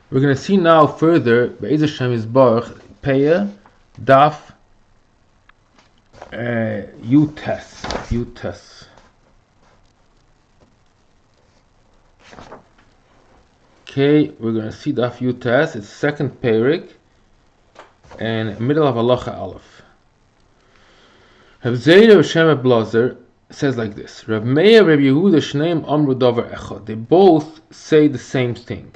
We're going to see now further Be'ez Hashem Yisbarach Peah Daf Yutes. Okay, we're going to see Daf Yutes. It's second Perik and middle of Halacha Aleph. Rav Zera Shem Blazer says like this: Rav Meir, Rabbi Yehuda, Shneim Amru Davar Echad. They both say the same thing.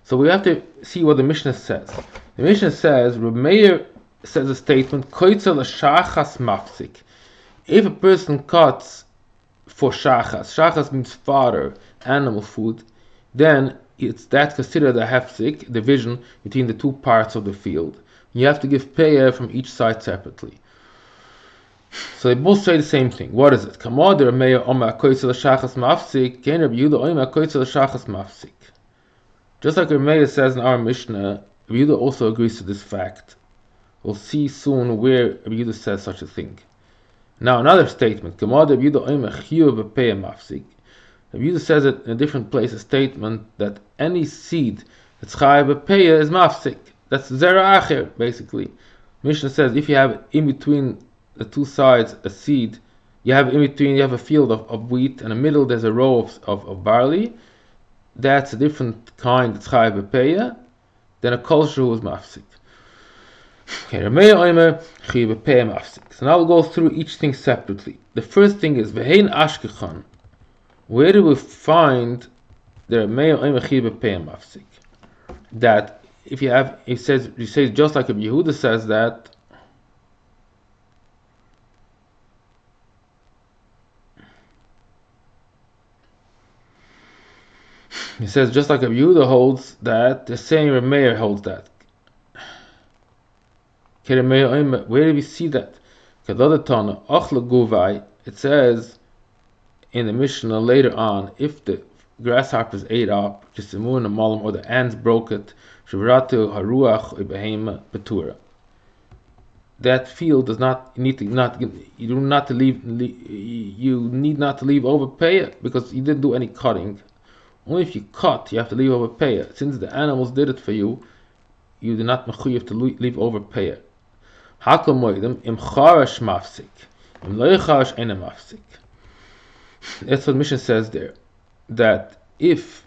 So we have to see what the Mishnah says. The Mishnah says, Rabbi Meir says a statement, Kotzer L'Shachat mafsik. If a person cuts for shachas means fodder, animal food, then that's considered a hefsik, division between the two parts of the field. You have to give peah from each side separately. So they both say the same thing. What is it? Kamad Meir Omer Kotzer L'Shachat mafsik, Kein Rabbi Yehuda Omer Kotzer L'Shachat mafsik. Just like Meir says in our Mishnah, Rabbi Yehuda also agrees to this fact. We'll see soon where Rabbi Yehuda says such a thing. Now another statement. Rabbi Yehuda says it in a different place, a statement that any seed that's chayav b'peah is mafsik. That's zera acher, basically. Mishnah says if you have in between the two sides a seed, you have a field of wheat, and in the middle there's a row of barley. That's a different kind that's chayav b'peah than a kosher who is mafsik. Okay, Omer chayav b'peah mafsik. So now we'll go through each thing separately. The first thing is v'hein ashkechan. Where do we find the Meir Omer chayav b'peah mafsik? That if you have, he says just like Rabbi Yehuda says that. He says just like Rabbi Yehuda holds that, the same Rabbi Meir holds that. Where do we see that? It says in the Mishnah later on, if the grasshoppers ate up, or the ants broke it, that field does not need to leave over peah because you didn't do any cutting. Only if you cut, you have to leave over peah. Since the animals did it for you, you do not mechuyev to leave over peah. Hakol moedim im charash mafsik, im lo charash ena mafsik. That's what Mishnah says there. That if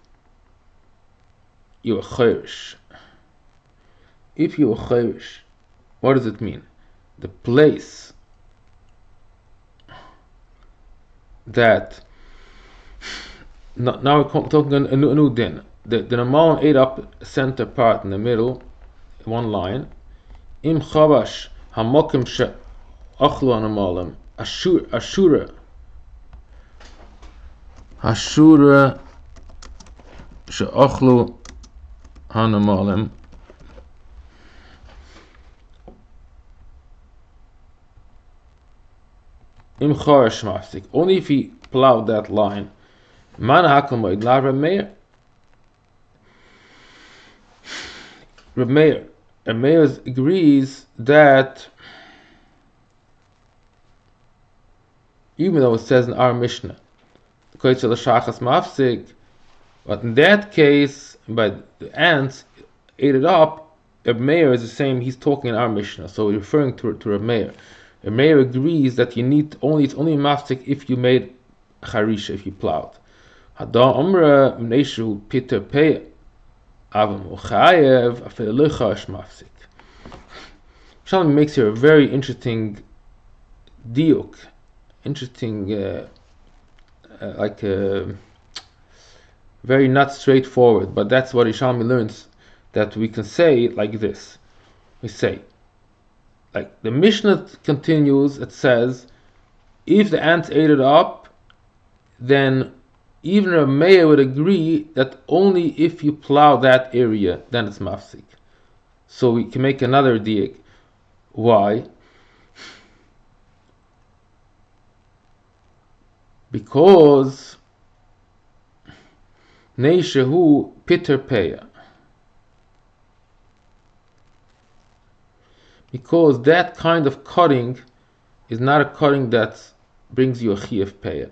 you're a chayrish, what does it mean? The place that now we're talking a new din. The normal ate up center part in the middle, one line. Im chabash hamokim she achlu anamalim ashura she achlu anamalim. Im charash mafsik. Only if he plowed that line. Man hakomoid la Rabbi Meir. Rabbi Meir agrees that even though it says in our Mishnah, Kotzer L'Shachat mafsik, but in that case, by the ants ate it up, Rabbi Meir is the same. He's talking in our Mishnah, so we're referring to Rabbi Meir. Rabbi Meir agrees that it's only mafsik if you made charisha, if you plowed. Omer Mneishu Peter Peah Avam Uchayev Afel Lechash Mafsik. Yerushalmi makes here a very interesting diuk, very not straightforward, but that's what Yerushalmi learns, that we can say it like this. We say, like the Mishnah continues, it says, if the ants ate it up, then even a Meir would agree that only if you plow that area, then it's mafsik. So we can make another diak. Why? Because neishehu Peter Peah. Because that kind of cutting is not a cutting that brings you a chiyuv peah.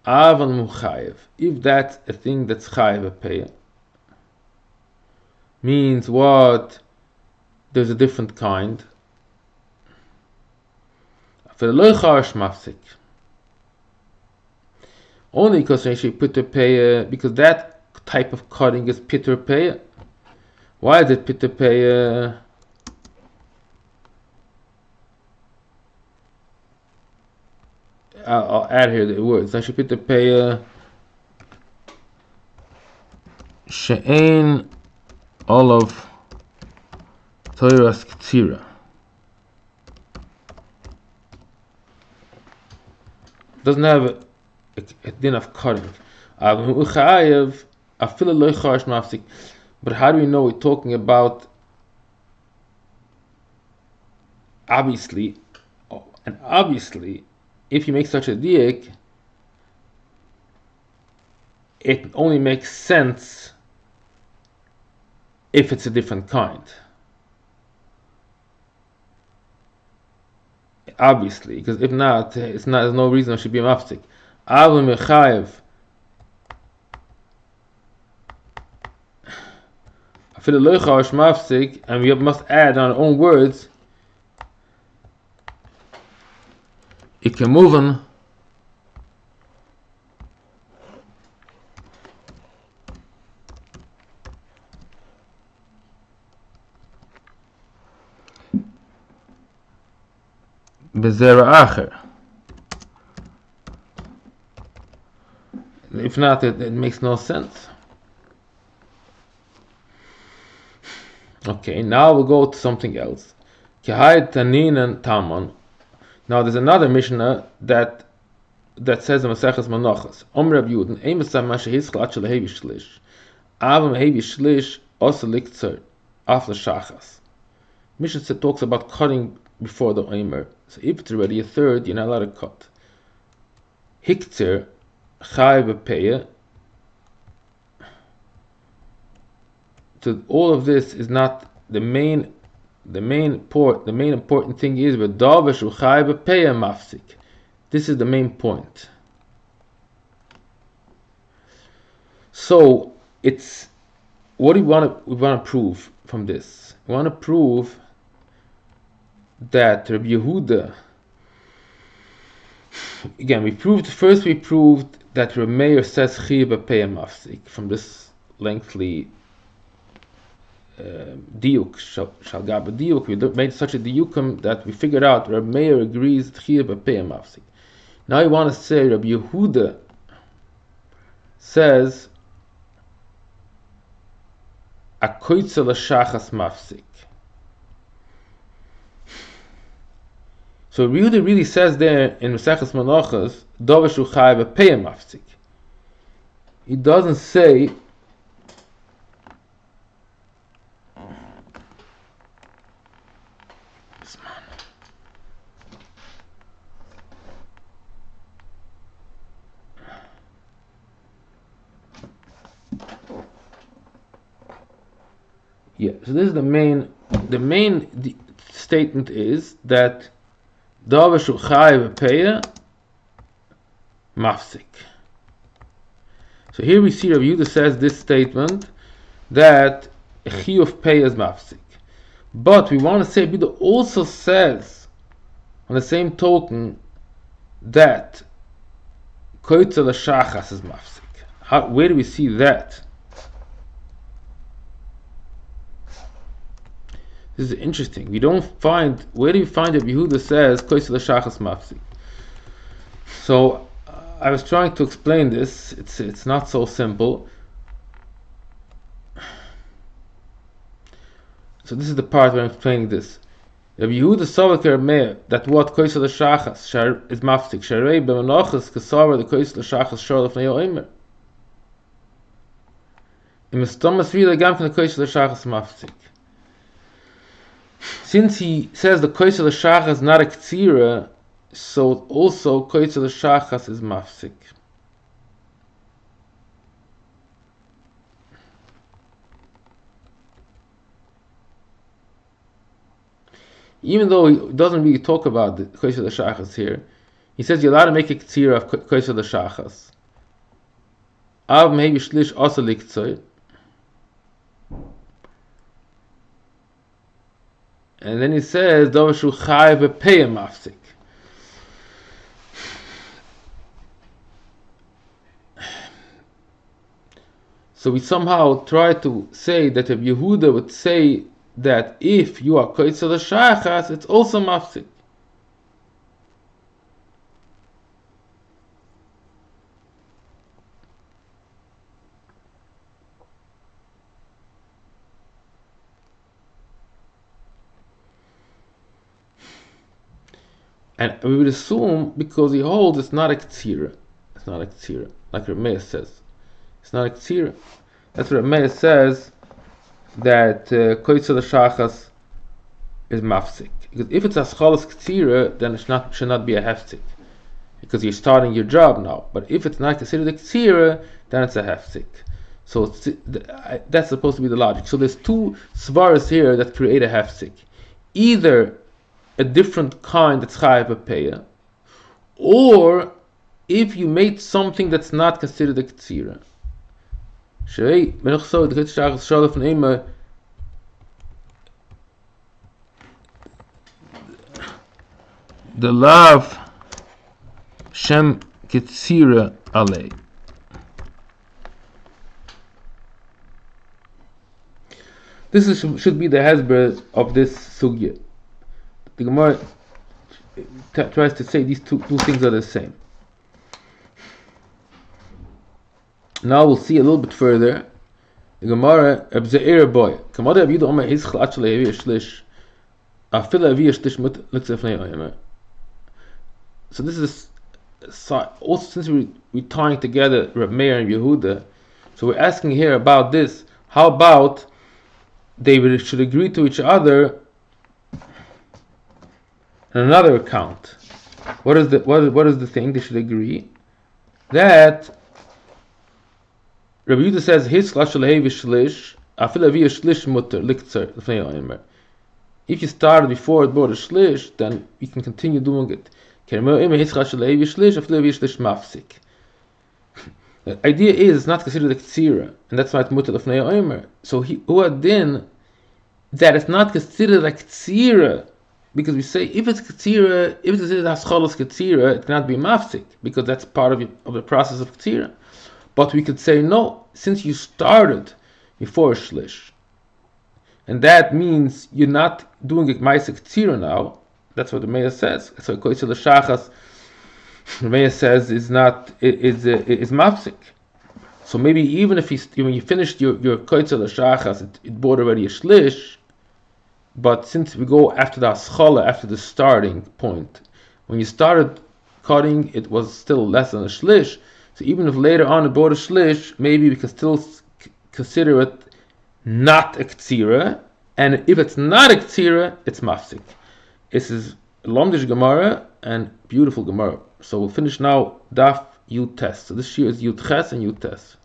Avan muchayev. If that's a thing that's chayev a peah, means what? There's a different kind. Only because because that type of cutting is Peter Peah. Why is it Peter Peah? I'll add here the words. I should Peter Peah She'ein Olav Toiras Ktsira. Doesn't have a din of cutting. But how do we know we're talking about obviously? And obviously, if you make such a diak, it only makes sense if it's a different kind. Obviously, because if not, there's no reason it should be mafsik. Avul mechayev. Afil loichash mafsik, and we must add on our own words. It can move on. Bezera acher. If not, it makes no sense. Okay, now we'll go to something else. Kehayt tanin and tamon. Now there's another Mishnah that says in Maseches Menachot, Omer Rabbi Yehuda, ein mesam mashe hischel at shel hevi shlish. Avam hevi shlish also liktzer af l'shachas. Mishnah talks about cutting before the Omer. So if it's already a third, you're not allowed to cut. Hikter chai b'peah. So all of this is not the main important thing is v'davesh uchai b'peah mafsik. This is the main point. So it's what we want to prove from this. We want to prove that Rabbi Yehuda. Again, we proved that Rabbi Meir says chiv b'peah mafsik from this lengthy diuk shal gab diuk. We made such a diukum that we figured out Rabbi Meir agrees chiv b'peah mafsik. Now you want to say Rabbi Yehuda says a Kotzer L'Shachat mafsik. So Rabbi Yehuda really says there in Maseches Menachos davar shuchai b'peah mafsik. He doesn't say so this is the main statement is that davar shuchai b'peah mafsik. So here we see Rabbi Yehuda says this statement that chiyuv peah is mafsik. But we want to say Rabbi Yehuda also says on the same token that Kotzer L'Shachat is mafsik. Where do we see that? This is interesting. We don't find, where do you find that Yehuda says Kotzer L'Shachat mafsik? So I was trying to explain this. It's not so simple. So this is the part where I'm explaining this. Rabbi Yehuda Savakar Meir that what Kotzer L'Shachat is mafsik. Sharei b'menachos kesavar the Kotzer L'Shachat shor lefnei Omer. Im Stomas vida gam from the Kotzer L'Shachat mafsik. Since he says the Kotzer L'Shachat is not a ktsira, so also Kotzer L'Shachat is mafsik. Even though he doesn't really talk about the Kotzer L'Shachat here, he says you're allowed to make a ktsira of Kotzer L'Shachat. Av maybe shlish also liktzoy. And then he says, Davar shu chai v'peya mafsik. So we somehow try to say that if Yehuda would say that if you are Kotzer L'Shachat, it's also mafsik. And we would assume, because he holds it's not a ktsira. It's not a ktsira, like Meir says. It's not a ktsira. That's what Meir says, that Kotzer L'Shachat is mafsik. Because if it's a scholas ktsira, then it should not be a hefsik. Because you're starting your job now. But if it's not considered a ktsira, then it's a hefsik. So that's supposed to be the logic. So there's two svaras here that create a hefsik. Either a different kind that's chayav peah, or if you made something that's not considered a ktsira. The love shem ktsira alei. This should be the hezbollah of this sugya. The Gemara tries to say these two things are the same. Now we'll see a little bit further. The Gemara Abzeir boy. Kamada Yehuda Omer is actually a shlish. Afila avi shlish mut litzefnei Omer. So this is also, since we're tying together Rabbi Meir and Yehuda, so we're asking here about this. How about they should agree to each other on another account? What is the thing they should agree? That Rabbi Yehuda says his shlish afil avi shlish mutter liktzer lefnei Omer. If you started before it brought a shlish, then you can continue doing it. The idea is it's not considered a ktsira, and that's why it's mutter lefnei Omer. So who adin that it's not considered a ktsira, because we say if it's ktsira, if it's considered hascholos ktsira, it cannot be mafsik, because that's part of the process of ktsira. But we could say no, since you started before a shlish, and that means you're not doing a ma'aseh ktsira now. That's what the Meir says. So Kotzer L'Shachat, the Meir says is mafsik. So maybe even if when you finished your Kotzer L'Shachat, it brought already a shlish. But since we go after the aschala, after the starting point, when you started cutting, it was still less than a shlish. So even if later on it brought a shlish, maybe we can still consider it not a ktsira. And if it's not a ktsira, it's mafsik. This is Lomdish Gemara and beautiful Gemara. So we'll finish now Daf Yud Tes. So this year is Yud Ches and Yud Tes.